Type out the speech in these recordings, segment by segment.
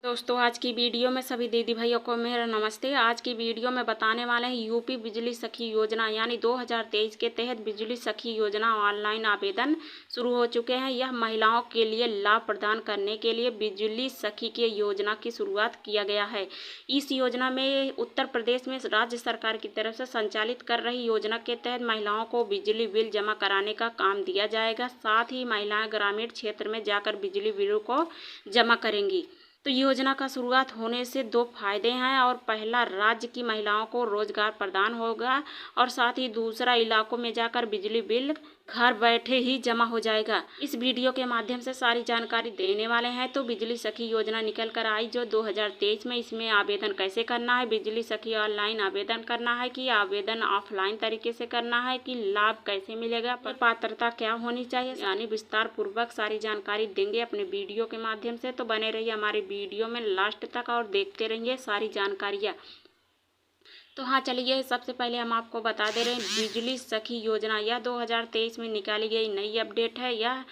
दोस्तों, आज की वीडियो में सभी दीदी भाइयों को मेरा नमस्ते। आज की वीडियो में बताने वाले हैं यूपी बिजली सखी योजना यानी 2023 के तहत बिजली सखी योजना ऑनलाइन आवेदन शुरू हो चुके हैं। यह महिलाओं के लिए लाभ प्रदान करने के लिए बिजली सखी की योजना की शुरुआत किया गया है। इस योजना में उत्तर प्रदेश में राज्य सरकार की तरफ से संचालित कर रही योजना के तहत महिलाओं को बिजली बिल जमा कराने का काम दिया जाएगा। साथ ही महिलाएं ग्रामीण क्षेत्र में जाकर बिजली बिलों को जमा करेंगी। तो योजना का शुरुआत होने से दो फायदे हैं और पहला, राज्य की महिलाओं को रोजगार प्रदान होगा और साथ ही दूसरा, इलाकों में जाकर बिजली बिल घर बैठे ही जमा हो जाएगा। इस वीडियो के माध्यम से सारी जानकारी देने वाले हैं। तो बिजली सखी योजना निकल कर आई जो 2023 में, इसमें आवेदन कैसे करना है, बिजली सखी ऑनलाइन आवेदन करना है कि आवेदन ऑफलाइन तरीके से करना है, कि लाभ कैसे मिलेगा, पात्रता क्या होनी चाहिए, यानी विस्तार पूर्वक सारी जानकारी देंगे अपने वीडियो के माध्यम से। तो बने रहिए हमारे वीडियो में लास्ट तक और देखते रहिए सारी जानकारियाँ। तो हाँ, चलिए सबसे पहले हम आपको बता दे रहे हैं बिजली सखी योजना यह 2023 में निकाली गई नई अपडेट है। यह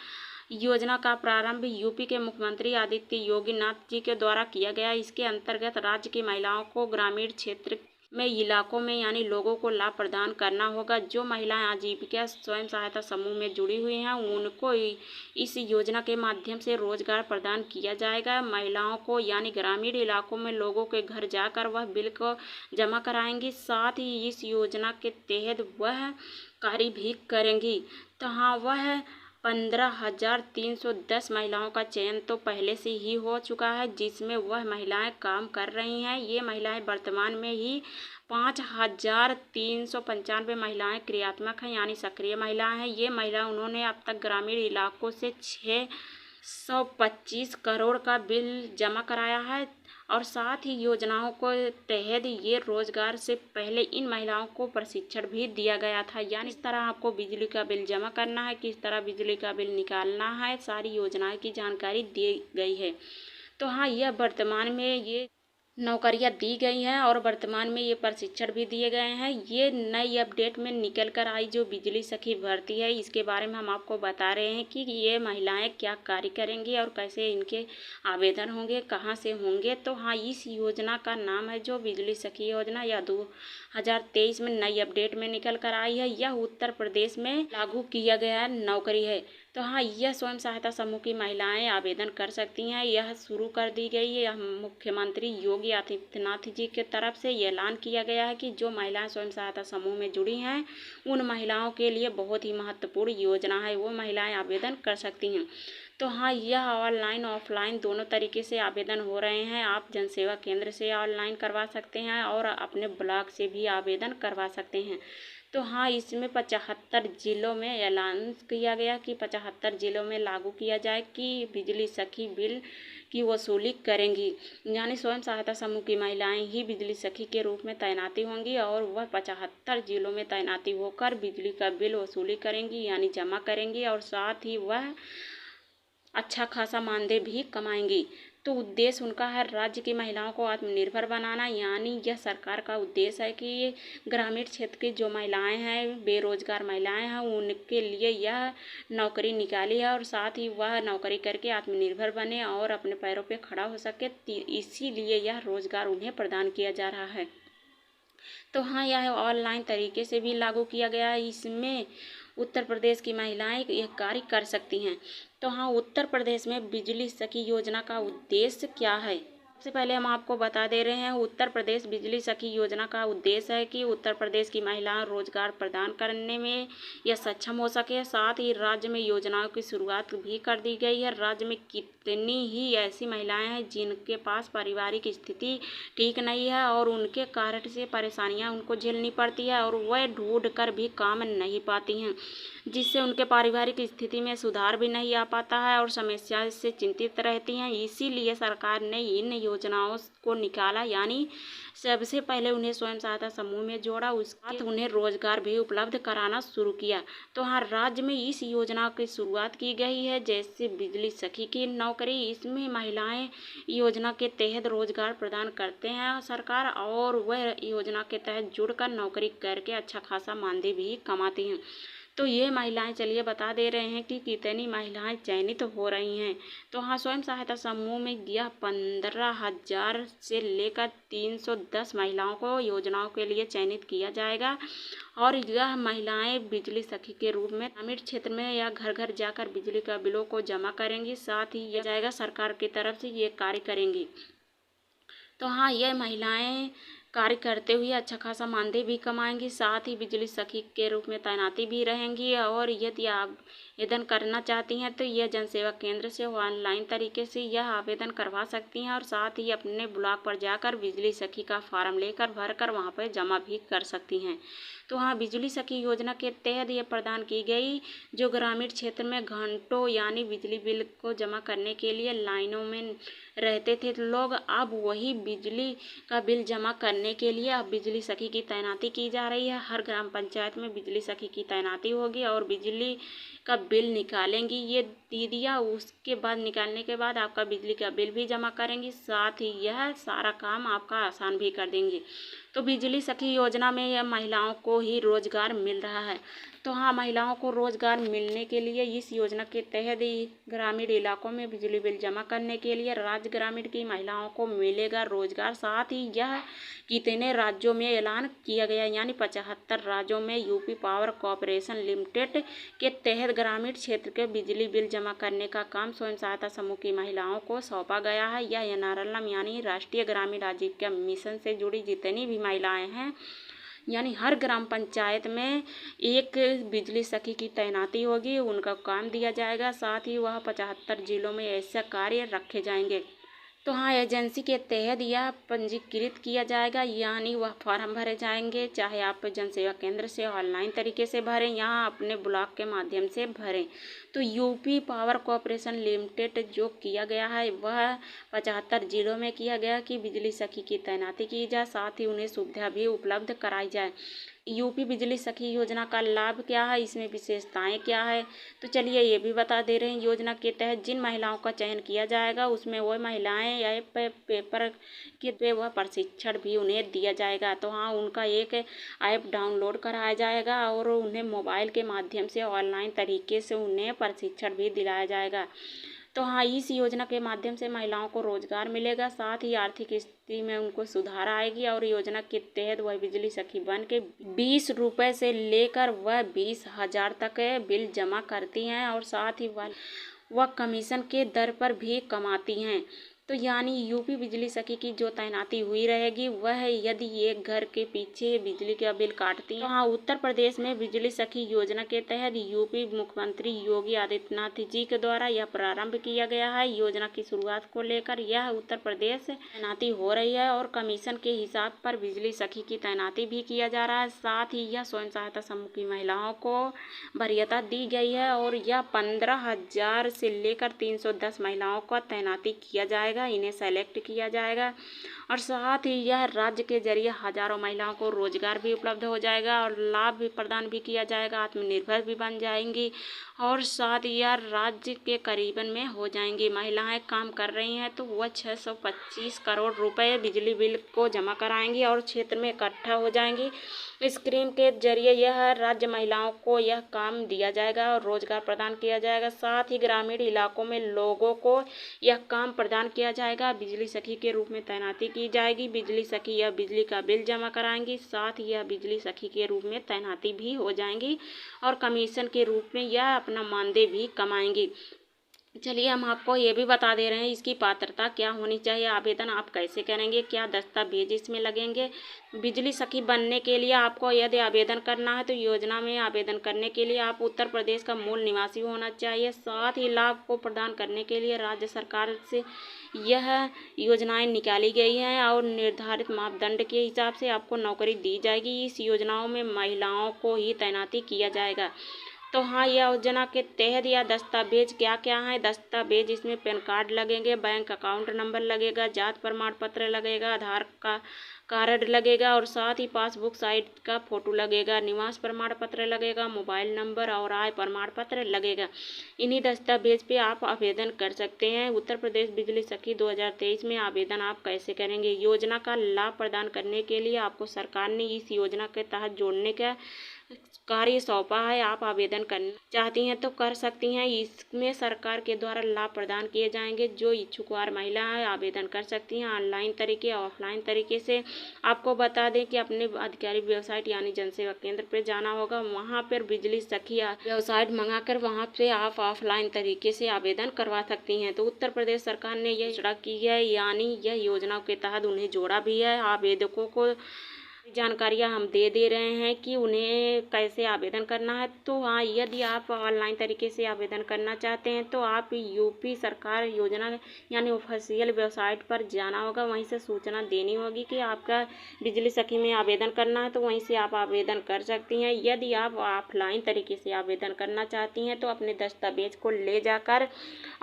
योजना का प्रारंभ यूपी के मुख्यमंत्री आदित्य योगी नाथ जी के द्वारा किया गया। इसके अंतर्गत राज्य की महिलाओं को ग्रामीण क्षेत्र में, इलाकों में यानी लोगों को लाभ प्रदान करना होगा। जो महिलाएं आजीविका स्वयं सहायता समूह में जुड़ी हुई हैं उनको इस योजना के माध्यम से रोजगार प्रदान किया जाएगा। महिलाओं को यानी ग्रामीण इलाकों में लोगों के घर जाकर वह बिल को जमा कराएंगी। साथ ही इस योजना के तहत वह कार्य भी करेंगी। तो हाँ, वह 15,310 महिलाओं का चयन तो पहले से ही हो चुका है, जिसमें वह महिलाएं काम कर रही हैं। ये महिलाएं वर्तमान में ही 5,395 महिलाएं क्रियात्मक हैं यानी सक्रिय महिलाएं हैं। ये महिला उन्होंने अब तक ग्रामीण इलाकों से 625 करोड़ का बिल जमा कराया है और साथ ही योजनाओं को तहत ये रोजगार से पहले इन महिलाओं को प्रशिक्षण भी दिया गया था। यानी इस तरह आपको बिजली का बिल जमा करना है, किस तरह बिजली का बिल निकालना है, सारी योजनाएं की जानकारी दी गई है। तो हाँ, यह वर्तमान में ये नौकरियां दी गई हैं और वर्तमान में ये प्रशिक्षण भी दिए गए हैं। ये नई अपडेट में निकल कर आई जो बिजली सखी भर्ती है, इसके बारे में हम आपको बता रहे हैं कि ये महिलाएं क्या कार्य करेंगी और कैसे इनके आवेदन होंगे, कहां से होंगे। तो हाँ, इस योजना का नाम है जो बिजली सखी योजना, यह 2023 में नई अपडेट में निकल कर आई है। यह उत्तर प्रदेश में लागू किया गया नौकरी है। तो हाँ, यह स्वयं सहायता समूह की महिलाएं आवेदन कर सकती हैं। यह शुरू कर दी गई है। यह मुख्यमंत्री योगी आदित्यनाथ जी के तरफ से ये ऐलान किया गया है कि जो महिलाएं स्वयं सहायता समूह में जुड़ी हैं उन महिलाओं के लिए बहुत ही महत्वपूर्ण योजना है, वो महिलाएं आवेदन कर सकती हैं। तो हाँ, यह ऑनलाइन ऑफलाइन दोनों तरीके से आवेदन हो रहे हैं। आप जनसेवा केंद्र से ऑनलाइन करवा सकते हैं और अपने ब्लॉक से भी आवेदन करवा सकते हैं। तो हाँ, इसमें 75 जिलों में ऐलान किया गया कि 75 जिलों में लागू किया जाए कि बिजली सखी बिल की वसूली करेंगी। यानी स्वयं सहायता समूह की महिलाएं ही बिजली सखी के रूप में तैनाती होंगी और वह 75 जिलों में तैनाती होकर बिजली का बिल वसूली करेंगी यानी जमा करेंगी और साथ ही वह अच्छा खासा मानदेय भी कमाएंगी। तो उद्देश्य उनका है राज्य की महिलाओं को आत्मनिर्भर बनाना। यानी यह सरकार का उद्देश्य है कि ग्रामीण क्षेत्र की जो महिलाएं हैं, बेरोजगार महिलाएं हैं, उनके लिए यह नौकरी निकाली है और साथ ही वह नौकरी करके आत्मनिर्भर बने और अपने पैरों पे खड़ा हो सके। इसीलिए यह रोजगार उन्हें प्रदान किया जा रहा है। तो हाँ, यह ऑनलाइन तरीके से भी लागू किया गया है। इसमें उत्तर प्रदेश की महिलाएं यह कार्य कर सकती हैं। तो हाँ, उत्तर प्रदेश में बिजली सखी योजना का उद्देश्य क्या है, सबसे पहले हम आपको बता दे रहे हैं। उत्तर प्रदेश बिजली सखी योजना का उद्देश्य है कि उत्तर प्रदेश की महिलाएं रोजगार प्रदान करने में यह सक्षम हो सके। साथ ही राज्य में योजनाओं की शुरुआत भी कर दी गई है। राज्य में कितनी ही ऐसी महिलाएं हैं जिनके पास पारिवारिक स्थिति ठीक नहीं है और उनके कारण से परेशानियां उनको झेलनी पड़ती है और वह ढूंढ कर भी काम नहीं पाती हैं, जिससे उनके पारिवारिक स्थिति में सुधार भी नहीं आ पाता है और समस्या से चिंतित रहती हैं। इसीलिए सरकार ने इन योजनाओं को निकाला, यानी सबसे पहले उन्हें स्वयं सहायता समूह में जोड़ा, उसके बाद उन्हें रोजगार भी उपलब्ध कराना शुरू किया। तो हाँ, राज्य में इस योजना की शुरुआत की गई है जैसे बिजली सखी की नौकरी। इसमें महिलाएं योजना के तहत रोजगार प्रदान करते हैं सरकार और वह योजना के तहत जुड़कर नौकरी करके अच्छा खासा मानदेय भी कमाती हैं। तो ये महिलाएं चलिए बता दे रहे हैं कि कितनी महिलाएं चयनित हो रही हैं। तो हाँ, स्वयं सहायता समूह में यह 15,000 से लेकर 310 महिलाओं को योजनाओं के लिए चयनित किया जाएगा और यह महिलाएं बिजली सखी के रूप में ग्रामीण क्षेत्र में या घर घर जाकर बिजली का बिलों को जमा करेंगी। साथ ही यह जाएगा सरकार की तरफ से ये कार्य करेंगी। तो हाँ, यह महिलाएं कार्य करते हुए अच्छा खासा मानदेय भी कमाएंगी, साथ ही बिजली सखी के रूप में तैनाती भी रहेंगी। और यदि आवेदन करना चाहती हैं तो यह जनसेवा केंद्र से ऑनलाइन तरीके से यह आवेदन करवा सकती हैं और साथ ही अपने ब्लॉक पर जाकर बिजली सखी का फॉर्म लेकर भरकर वहां पर जमा भी कर सकती हैं। तो हाँ, बिजली सखी योजना के तहत ये प्रदान की गई जो ग्रामीण क्षेत्र में घंटों यानी बिजली बिल को जमा करने के लिए लाइनों में रहते थे लोग, अब वही बिजली का बिल जमा करने के लिए अब बिजली सखी की तैनाती की जा रही है। हर ग्राम पंचायत में बिजली सखी की तैनाती होगी और बिजली का बिल निकालेंगी ये दीदियाँ। उसके बाद निकालने के बाद आपका बिजली का बिल भी जमा करेंगी, साथ ही यह सारा काम आपका आसान भी कर देंगी। तो बिजली सखी योजना में यह महिलाओं को ही रोजगार मिल रहा है। तो हाँ, महिलाओं को रोजगार मिलने के लिए इस योजना के तहत ही ग्रामीण इलाकों में बिजली बिल जमा करने के लिए राज्य ग्रामीण की महिलाओं को मिलेगा रोजगार। साथ ही यह कितने राज्यों में ऐलान किया गया, यानी 75 राज्यों में यूपी पावर कॉर्पोरेशन लिमिटेड के तहत ग्रामीण क्षेत्र के बिजली बिल जमा करने का काम स्वयं सहायता समूह की महिलाओं को सौंपा गया है। यह NRLM यानी राष्ट्रीय ग्रामीण आजीविका मिशन से जुड़ी जितनी भी महिलाएं हैं, यानी हर ग्राम पंचायत में एक बिजली सखी की तैनाती होगी, उनका काम दिया जाएगा। साथ ही वह 75 जिलों में ऐसे कार्य रखे जाएंगे। तो हाँ, एजेंसी के तहत यह पंजीकृत किया जाएगा, यानी वह फॉर्म भरे जाएंगे, चाहे आप जनसेवा केंद्र से ऑनलाइन तरीके से भरें या अपने ब्लॉक के माध्यम से भरें। तो यूपी पावर कॉर्पोरेशन लिमिटेड जो किया गया है वह 75 जिलों में किया गया कि बिजली सखी की तैनाती की जाए, साथ ही उन्हें सुविधा भी उपलब्ध कराई जाए। यूपी बिजली सखी योजना का लाभ क्या है, इसमें विशेषताएं क्या है, तो चलिए ये भी बता दे रहे हैं। योजना के तहत जिन महिलाओं का चयन किया जाएगा उसमें वह महिलाएं ऐप पेपर के वह प्रशिक्षण भी उन्हें दिया जाएगा। तो हाँ, उनका एक ऐप डाउनलोड कराया जाएगा और उन्हें मोबाइल के माध्यम से ऑनलाइन तरीके से उन्हें प्रशिक्षण भी दिलाया जाएगा। तो हाँ, इस योजना के माध्यम से महिलाओं को रोजगार मिलेगा, साथ ही आर्थिक स्थिति में उनको सुधार आएगी और योजना के तहत वह बिजली सखी बन के 20 रुपये से लेकर वह 20,000 तक बिल जमा करती हैं और साथ ही वह कमीशन के दर पर भी कमाती हैं। तो यानी यूपी बिजली सखी की जो तैनाती हुई रहेगी वह यदि एक घर के पीछे बिजली का बिल काटती है। तो हाँ, उत्तर प्रदेश में बिजली सखी योजना के तहत यूपी मुख्यमंत्री योगी आदित्यनाथ जी के द्वारा यह प्रारंभ किया गया है। योजना की शुरुआत को लेकर यह उत्तर प्रदेश तैनाती हो रही है और कमीशन के हिसाब पर बिजली सखी की तैनाती भी किया जा रहा है। साथ ही यह स्वयं सहायता समूह की महिलाओं को वरीयता दी गई है और यह 15,000 से लेकर 310 महिलाओं का तैनाती किया जाएगा, इन्हें सेलेक्ट किया जाएगा और साथ ही यह राज्य के जरिए हजारों महिलाओं को रोजगार भी उपलब्ध हो जाएगा और लाभ भी प्रदान भी किया जाएगा, आत्मनिर्भर भी बन जाएंगी और साथ ही यह राज्य के करीबन में हो जाएंगी। महिलाएं काम कर रही हैं तो वह 625 करोड़ रुपए बिजली बिल को जमा कराएंगी और क्षेत्र में इकट्ठा हो जाएंगी। स्कीम के जरिए यह राज्य महिलाओं को यह काम दिया जाएगा और रोजगार प्रदान किया जाएगा। साथ ही ग्रामीण इलाकों में लोगों को यह काम प्रदान किया जाएगा। बिजली सखी के रूप में तैनाती की जाएगी। बिजली सखी यह बिजली का बिल जमा कराएंगी, साथ ही यह बिजली सखी के रूप में तैनाती भी हो जाएंगी और कमीशन के रूप में यह अपना मानदेय भी कमाएंगी। चलिए हम आपको ये भी बता दे रहे हैं इसकी पात्रता क्या होनी चाहिए, आवेदन आप कैसे करेंगे, क्या दस्तावेज इसमें लगेंगे। बिजली सखी बनने के लिए आपको यदि आवेदन करना है तो योजना में आवेदन करने के लिए आप उत्तर प्रदेश का मूल निवासी होना चाहिए। साथ ही लाभ को प्रदान करने के लिए राज्य सरकार से यह योजनाएं निकाली गई हैं और निर्धारित मापदंड के हिसाब से आपको नौकरी दी जाएगी। इस योजनाओं में महिलाओं को ही तैनाती किया जाएगा। तो हाँ, यह योजना के तहत यह दस्तावेज क्या क्या है। दस्तावेज इसमें पैन कार्ड लगेंगे, बैंक अकाउंट नंबर लगेगा, जात प्रमाण पत्र लगेगा, आधार का कार्ड लगेगा और साथ ही पासबुक साइज का फोटो लगेगा, निवास प्रमाण पत्र लगेगा, मोबाइल नंबर और आय प्रमाण पत्र लगेगा। इन्हीं दस्तावेज पे आप आवेदन कर सकते हैं। उत्तर प्रदेश बिजली सखी 2023 में आवेदन आप कैसे करेंगे। योजना का लाभ प्रदान करने के लिए आपको सरकार ने इस योजना के तहत जोड़ने का कार्य सौंपा है, आप आवेदन करना चाहती हैं तो कर सकती हैं। इसमें सरकार के द्वारा लाभ प्रदान किए जाएंगे। जो इच्छुकवार महिला है आवेदन कर सकती हैं ऑनलाइन तरीके ऑफलाइन तरीके से। आपको बता दें कि अपने आधिकारिक वेबसाइट यानी जनसेवा केंद्र पर जाना होगा, वहाँ पर बिजली सखी वेबसाइट मंगाकर वहाँ पे आप ऑफलाइन तरीके से आवेदन करवा सकती हैं। तो उत्तर प्रदेश सरकार ने यह घोषणा की है, यानी यह योजनाओं के तहत उन्हें जोड़ा भी है। आवेदकों को जानकारियाँ हम दे रहे हैं कि उन्हें कैसे आवेदन करना है। तो हाँ, यदि आप ऑनलाइन तरीके से आवेदन करना चाहते हैं तो आप यूपी सरकार योजना यानी ऑफिशियल वेबसाइट पर जाना होगा, वहीं से सूचना देनी होगी कि आपका बिजली सखी में आवेदन करना है, तो वहीं से आप आवेदन कर सकती हैं। यदि आप ऑफलाइन तरीके से आवेदन करना चाहती हैं तो अपने दस्तावेज को ले जाकर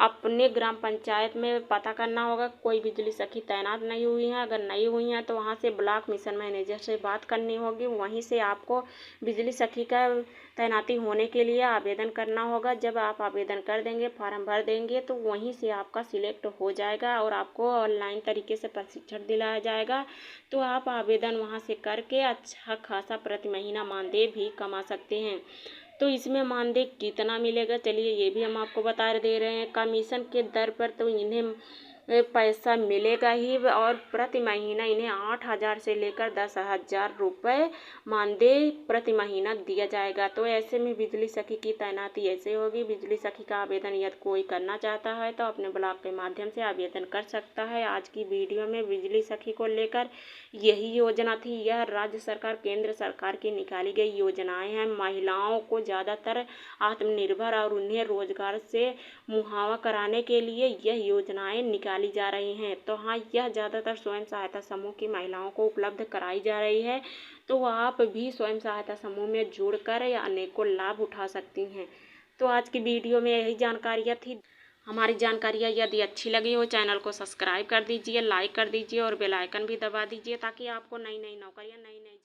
अपने ग्राम पंचायत में पता करना होगा कोई बिजली सखी तैनात नहीं हुई है। अगर नहीं हुई हैं तो वहाँ से ब्लॉक मिशन मैनेजर से बात करनी होगी, वहीं से आपको बिजली सखी का तैनाती होने के लिए आवेदन करना होगा। जब आप आवेदन कर देंगे, फॉर्म भर देंगे, तो वहीं से आपका सिलेक्ट हो जाएगा और आपको ऑनलाइन तरीके से प्रशिक्षण दिलाया जाएगा। तो आप आवेदन वहाँ से करके अच्छा खासा प्रति महीना मानदेय भी कमा सकते हैं। तो इसमें मानदेय कितना मिलेगा, चलिए ये भी हम आपको बता दे रहे हैं। कमीशन के दर पर तो इन्हें पैसा मिलेगा ही, और प्रति महीना इन्हें 8,000 से लेकर 10,000 रुपये मानदेय प्रति महीना दिया जाएगा। तो ऐसे में बिजली सखी की तैनाती ऐसे होगी। बिजली सखी का आवेदन यदि कोई करना चाहता है तो अपने ब्लॉक के माध्यम से आवेदन कर सकता है। आज की वीडियो में बिजली सखी को लेकर यही योजना थी। यह राज्य सरकार केंद्र सरकार की निकाली गई योजनाएं हैं। महिलाओं को ज़्यादातर आत्मनिर्भर और उन्हें रोजगार से मुहैया कराने के लिए यह योजनाएं निकाली जा रही हैं। तो हाँ, यह ज़्यादातर स्वयं सहायता समूह की महिलाओं को उपलब्ध कराई जा रही है। तो आप भी स्वयं सहायता समूह में जुड़कर अनेकों लाभ उठा सकती हैं। तो आज की वीडियो में यही जानकारियाँ थी। हमारी जानकारियाँ यदि अच्छी लगी हो, चैनल को सब्सक्राइब कर दीजिए, लाइक कर दीजिए और बेल आइकन भी दबा दीजिए, ताकि आपको नई नई नौकरियाँ, नई नई